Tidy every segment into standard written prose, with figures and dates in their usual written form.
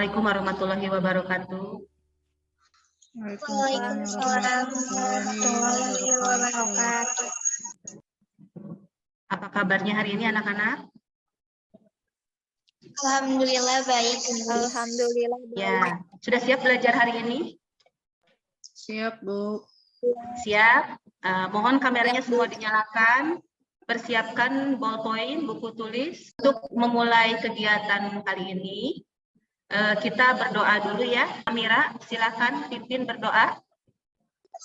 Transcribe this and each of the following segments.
Assalamualaikum warahmatullahi wabarakatuh. Waalaikumsalam warahmatullahi wabarakatuh. Apa kabarnya hari ini anak-anak? Alhamdulillah baik. Alhamdulillah. Ya, sudah siap belajar hari ini? Siap, Bu. Siap. Mohon kameranya semua dinyalakan. Persiapkan ballpoint, buku tulis. Untuk memulai kegiatan kali ini, kita berdoa dulu ya. Amira, silakan pimpin berdoa.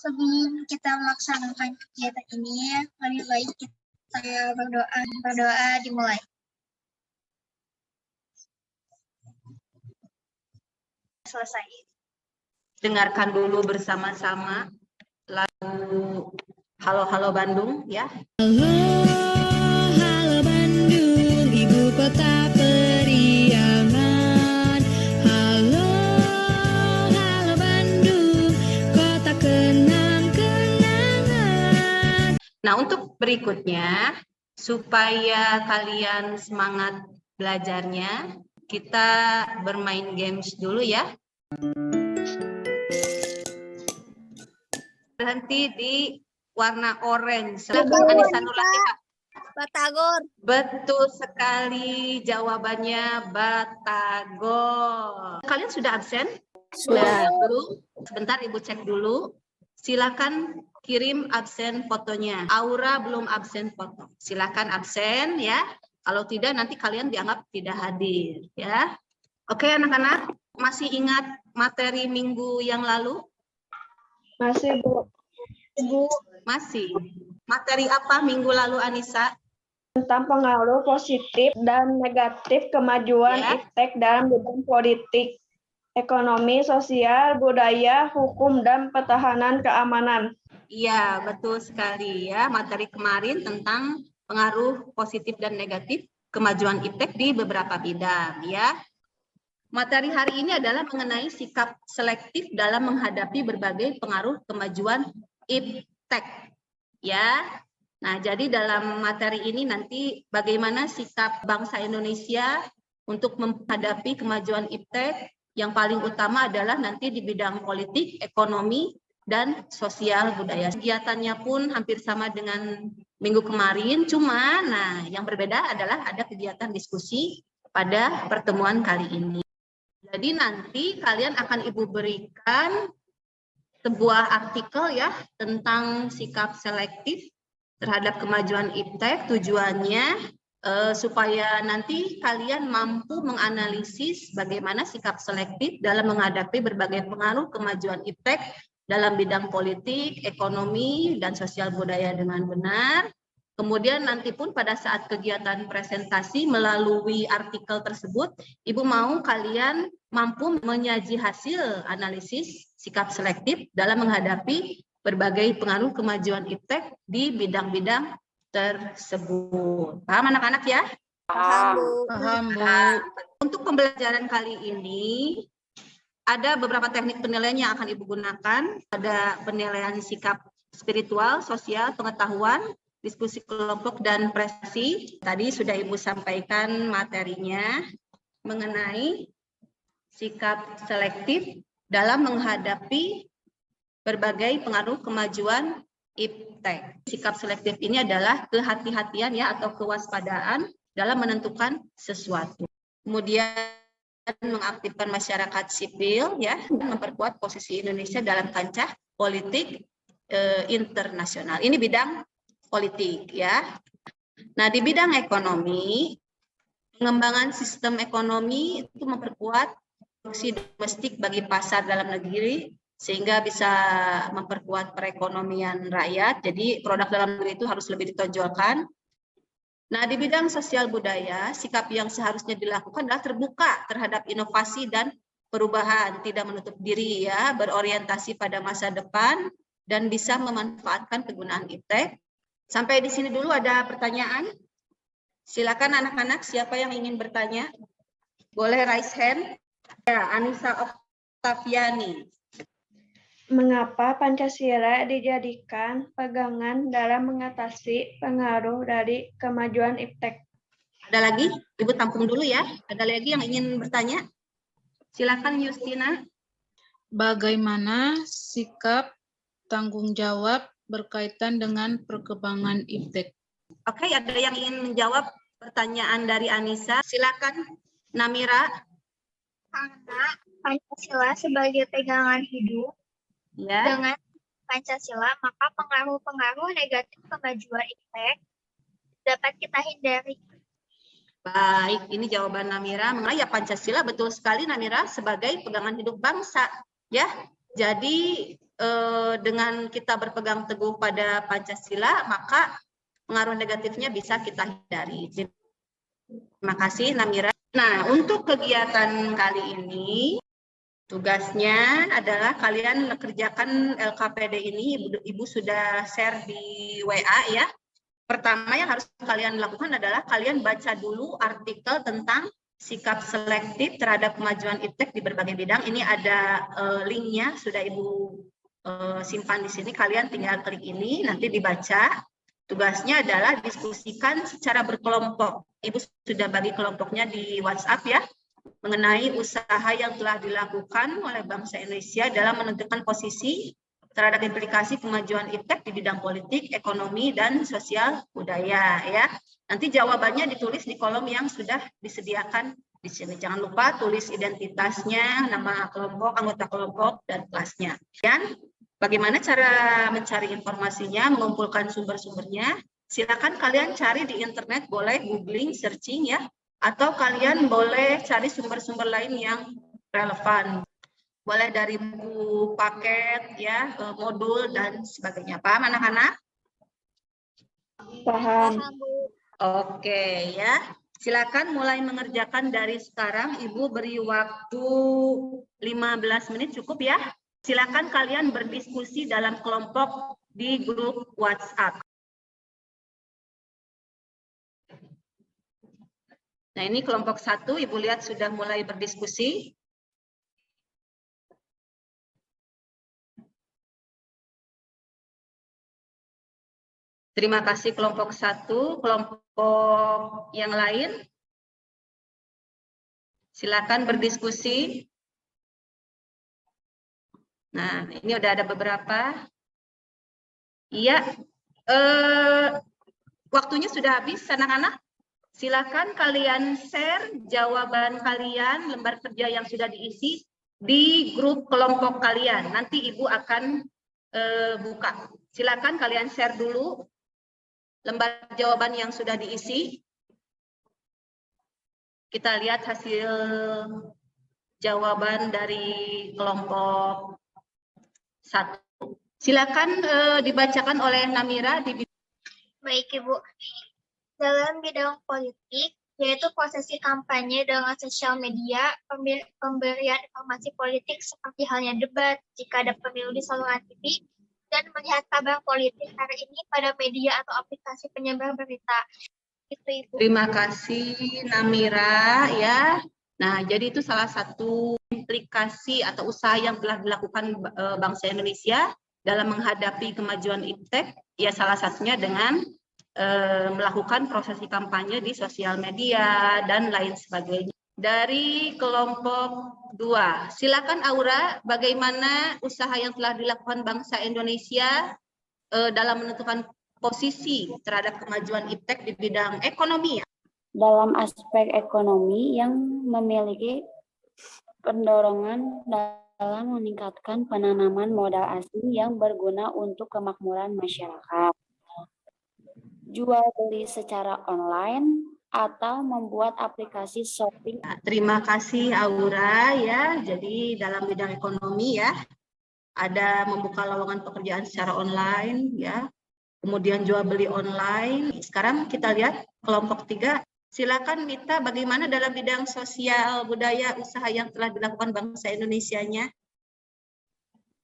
Sebelum kita melaksanakan kegiatan ini, lebih baik kita berdoa. Berdoa dimulai. Selesai. Dengarkan dulu bersama-sama. Lagu Halo Bandung ya. Halo Bandung, ibu kota periangan. Halo Bandung, kota kenang-kenangan. Nah, untuk berikutnya, supaya kalian semangat belajarnya, kita bermain games dulu ya. Berhenti di warna orange. Silakan Anissa Nurlatifah. Batagor. Betul sekali jawabannya Batagor. Kalian sudah absen? Sudah. Dulu. Sebentar Ibu cek dulu. Silakan kirim absen fotonya. Aura belum absen foto. Silakan absen ya. Kalau tidak nanti kalian dianggap tidak hadir ya. Oke anak-anak, masih ingat materi minggu yang lalu? Masih, Bu. Masih. Materi apa minggu lalu Anissa? Tentang pengaruh positif dan negatif kemajuan Ya. iptek dalam bidang politik, ekonomi, sosial, budaya, hukum, dan pertahanan keamanan. Iya, betul sekali ya. Materi kemarin tentang pengaruh positif dan negatif kemajuan iptek di beberapa bidang ya. Materi hari ini adalah mengenai sikap selektif dalam menghadapi berbagai pengaruh kemajuan iptek ya. Nah, jadi dalam materi ini nanti bagaimana sikap bangsa Indonesia untuk menghadapi kemajuan iptek yang paling utama adalah nanti di bidang politik, ekonomi, dan sosial budaya. Kegiatannya pun hampir sama dengan minggu kemarin, cuma yang berbeda adalah ada kegiatan diskusi pada pertemuan kali ini. Jadi nanti kalian akan Ibu berikan sebuah artikel ya tentang sikap selektif terhadap kemajuan iptek. Tujuannya supaya nanti kalian mampu menganalisis bagaimana sikap selektif dalam menghadapi berbagai pengaruh kemajuan iptek dalam bidang politik, ekonomi, dan sosial budaya dengan benar. Kemudian nanti pun pada saat kegiatan presentasi melalui artikel tersebut, Ibu mau kalian mampu menyaji hasil analisis sikap selektif dalam menghadapi berbagai pengaruh kemajuan iptek di bidang-bidang tersebut. Paham anak-anak ya? Paham, Bu. Untuk pembelajaran kali ini, ada beberapa teknik penilaian yang akan Ibu gunakan. Ada penilaian sikap spiritual, sosial, pengetahuan, diskusi kelompok, dan prestasi. Tadi sudah Ibu sampaikan materinya mengenai sikap selektif dalam menghadapi berbagai pengaruh kemajuan iptek. Sikap selektif ini adalah kehati-hatian ya atau kewaspadaan dalam menentukan sesuatu. Kemudian mengaktifkan masyarakat sipil ya, memperkuat posisi Indonesia dalam kancah politik internasional. Ini bidang politik ya. Nah, di bidang ekonomi, pengembangan sistem ekonomi itu memperkuat produksi domestik bagi pasar dalam negeri sehingga bisa memperkuat perekonomian rakyat. Jadi produk dalam negeri itu harus lebih ditonjolkan. Nah, di bidang sosial budaya, sikap yang seharusnya dilakukan adalah terbuka terhadap inovasi dan perubahan, tidak menutup diri ya, berorientasi pada masa depan dan bisa memanfaatkan kegunaan iptek. Sampai di sini dulu ada pertanyaan? Silakan anak-anak, siapa yang ingin bertanya? Boleh raise hand. Ya, Anissa Oktaviani. Mengapa Pancasila dijadikan pegangan dalam mengatasi pengaruh dari kemajuan iptek? Ada lagi? Ibu tampung dulu ya. Ada lagi yang ingin bertanya? Silakan Justina. Bagaimana sikap tanggung jawab berkaitan dengan perkembangan iptek? Oke, ada yang ingin menjawab pertanyaan dari Anissa? Silakan Namira. Karena Pancasila sebagai pegangan hidup, Ya. dengan Pancasila, maka pengaruh-pengaruh negatif kemajuan iptek dapat kita hindari. Baik, ini jawaban Namira mengenai ya Pancasila, betul sekali Namira, sebagai pegangan hidup bangsa. Ya, jadi dengan kita berpegang teguh pada Pancasila, maka pengaruh negatifnya bisa kita hindari. Terima kasih Namira. Nah, untuk kegiatan kali ini, tugasnya adalah kalian kerjakan LKPD ini, Ibu sudah share di WA ya. Pertama yang harus kalian lakukan adalah kalian baca dulu artikel tentang sikap selektif terhadap kemajuan iptek di berbagai bidang. Ini ada linknya, sudah Ibu simpan di sini. Kalian tinggal klik ini, nanti dibaca. Tugasnya adalah diskusikan secara berkelompok. Ibu sudah bagi kelompoknya di WhatsApp ya, mengenai usaha yang telah dilakukan oleh bangsa Indonesia dalam menentukan posisi terhadap implikasi kemajuan iptek di bidang politik, ekonomi, dan sosial budaya ya. Nanti jawabannya ditulis di kolom yang sudah disediakan di sini. Jangan lupa tulis identitasnya, nama kelompok, anggota kelompok, dan kelasnya. Dan bagaimana cara mencari informasinya, mengumpulkan sumber-sumbernya? Silakan kalian cari di internet, boleh googling, searching ya, atau kalian boleh cari sumber-sumber lain yang relevan. Boleh dari buku paket ya, modul dan sebagainya. Paham anak-anak? Paham. Oke ya. Silakan mulai mengerjakan dari sekarang. Ibu beri waktu 15 menit cukup ya. Silakan kalian berdiskusi dalam kelompok di grup WhatsApp. Nah, ini kelompok 1, Ibu lihat sudah mulai berdiskusi. Terima kasih kelompok 1, kelompok yang lain. Silakan berdiskusi. Nah, ini udah ada beberapa. Iya, waktunya sudah habis anak-anak. Silakan kalian share jawaban kalian, lembar kerja yang sudah diisi di grup kelompok kalian. Nanti Ibu akan buka. Silakan kalian share dulu lembar jawaban yang sudah diisi. Kita lihat hasil jawaban dari kelompok 1. Silakan dibacakan oleh Namira. Baik Ibu, dalam bidang politik, yaitu prosesi kampanye dengan sosial media, pemberian informasi politik seperti halnya debat, jika ada pemilu di saluran TV, dan melihat kabar politik hari ini pada media atau aplikasi penyebar berita. Itu Ibu. Terima kasih Namira ya. Nah, jadi itu salah satu implikasi atau usaha yang telah dilakukan bangsa Indonesia dalam menghadapi kemajuan iptek, ya salah satunya dengan melakukan prosesi kampanye di sosial media dan lain sebagainya. Dari kelompok 2, silakan Aura, bagaimana usaha yang telah dilakukan bangsa Indonesia dalam menentukan posisi terhadap kemajuan iptek di bidang ekonomi? Dalam aspek ekonomi yang memiliki pendorongan dalam meningkatkan penanaman modal asing yang berguna untuk kemakmuran masyarakat. Jual beli secara online atau membuat aplikasi shopping. Terima kasih Aura ya. Jadi dalam bidang ekonomi ya, ada membuka lowongan pekerjaan secara online ya. Kemudian jual beli online. Sekarang kita lihat kelompok 3. Silakan Mita, bagaimana dalam bidang sosial budaya usaha yang telah dilakukan bangsa Indonesianya?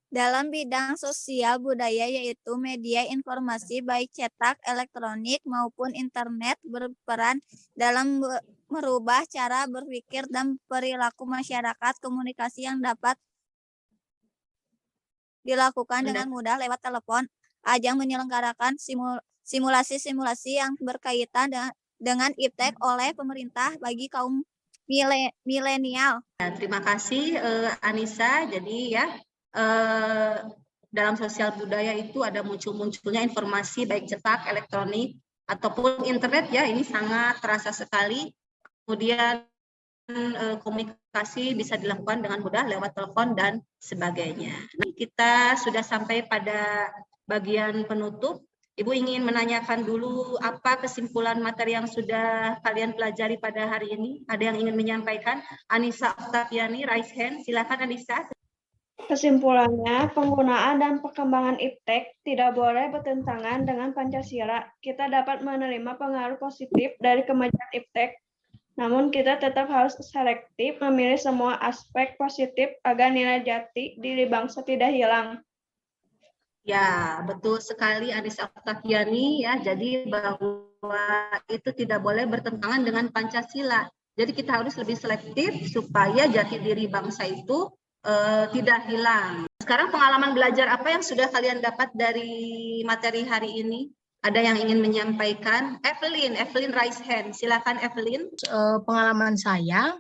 Dalam bidang sosial budaya yaitu media informasi baik cetak, elektronik maupun internet berperan dalam merubah cara berpikir dan perilaku masyarakat. Komunikasi yang dapat dilakukan dengan mudah lewat telepon. Ajang menyelenggarakan simulasi-simulasi yang berkaitan dengan iptek oleh pemerintah bagi kaum milenial. Ya, terima kasih Anissa. Jadi ya dalam sosial budaya itu ada munculnya informasi baik cetak, elektronik ataupun internet ya, ini sangat terasa sekali. Kemudian komunikasi bisa dilakukan dengan mudah lewat telepon dan sebagainya. Nah, kita sudah sampai pada bagian penutup. Ibu ingin menanyakan dulu apa kesimpulan materi yang sudah kalian pelajari pada hari ini. Ada yang ingin menyampaikan? Anissa Oktaviani, raise hand. Silakan Anissa. Kesimpulannya, penggunaan dan perkembangan iptek tidak boleh bertentangan dengan Pancasila. Kita dapat menerima pengaruh positif dari kemajuan iptek, namun kita tetap harus selektif memilih semua aspek positif agar nilai jati diri bangsa tidak hilang. Ya, betul sekali Anissa Oktaviani ya. Jadi bahwa itu tidak boleh bertentangan dengan Pancasila. Jadi kita harus lebih selektif supaya jati diri bangsa itu tidak hilang. Sekarang pengalaman belajar apa yang sudah kalian dapat dari materi hari ini? Ada yang ingin menyampaikan? Evelyn raise hand. Silakan Evelyn. Pengalaman saya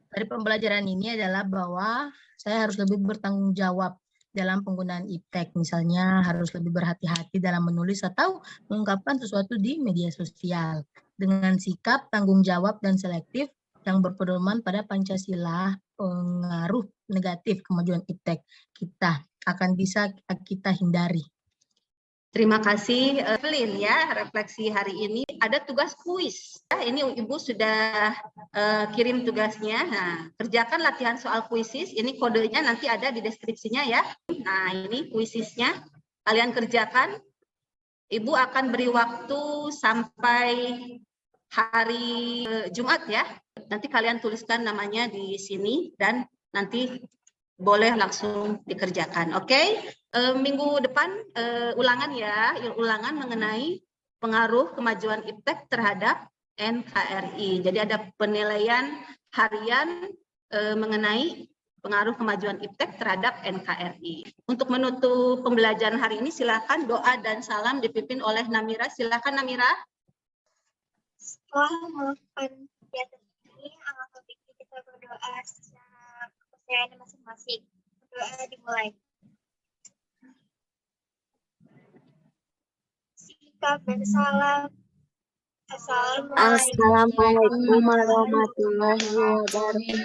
dari pembelajaran ini adalah bahwa saya harus lebih bertanggung jawab dalam penggunaan iptek. Misalnya harus lebih berhati-hati dalam menulis atau mengungkapkan sesuatu di media sosial. Dengan sikap, tanggung jawab, dan selektif yang berpedoman pada Pancasila, pengaruh negatif kemajuan iptek kita akan bisa kita hindari. Terima kasih Evelyn ya, refleksi hari ini. Ada tugas kuis. Ya, ini Ibu sudah kirim tugasnya. Nah, kerjakan latihan soal kuisis. Ini kodenya nanti ada di deskripsinya ya. Nah, ini kuisisnya. Kalian kerjakan. Ibu akan beri waktu sampai hari Jumat ya. Nanti kalian tuliskan namanya di sini dan nanti boleh langsung dikerjakan. Oke? Minggu depan ulangan ya, ulangan mengenai pengaruh kemajuan iptek terhadap NKRI. Jadi ada penilaian harian mengenai pengaruh kemajuan iptek terhadap NKRI. Untuk menutup pembelajaran hari ini silakan doa dan salam dipimpin oleh Namira. Silakan Namira. Setelah melakukan kegiatan ini, alangkah baiknya kita berdoa secara kepercayaan masing-masing. Doa dimulai. Sikap dan salam. Assalamualaikum warahmatullahi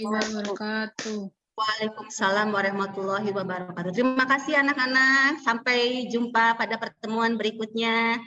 wabarakatuh. Waalaikumsalam warahmatullahi wabarakatuh. Terima kasih anak-anak. Sampai jumpa pada pertemuan berikutnya.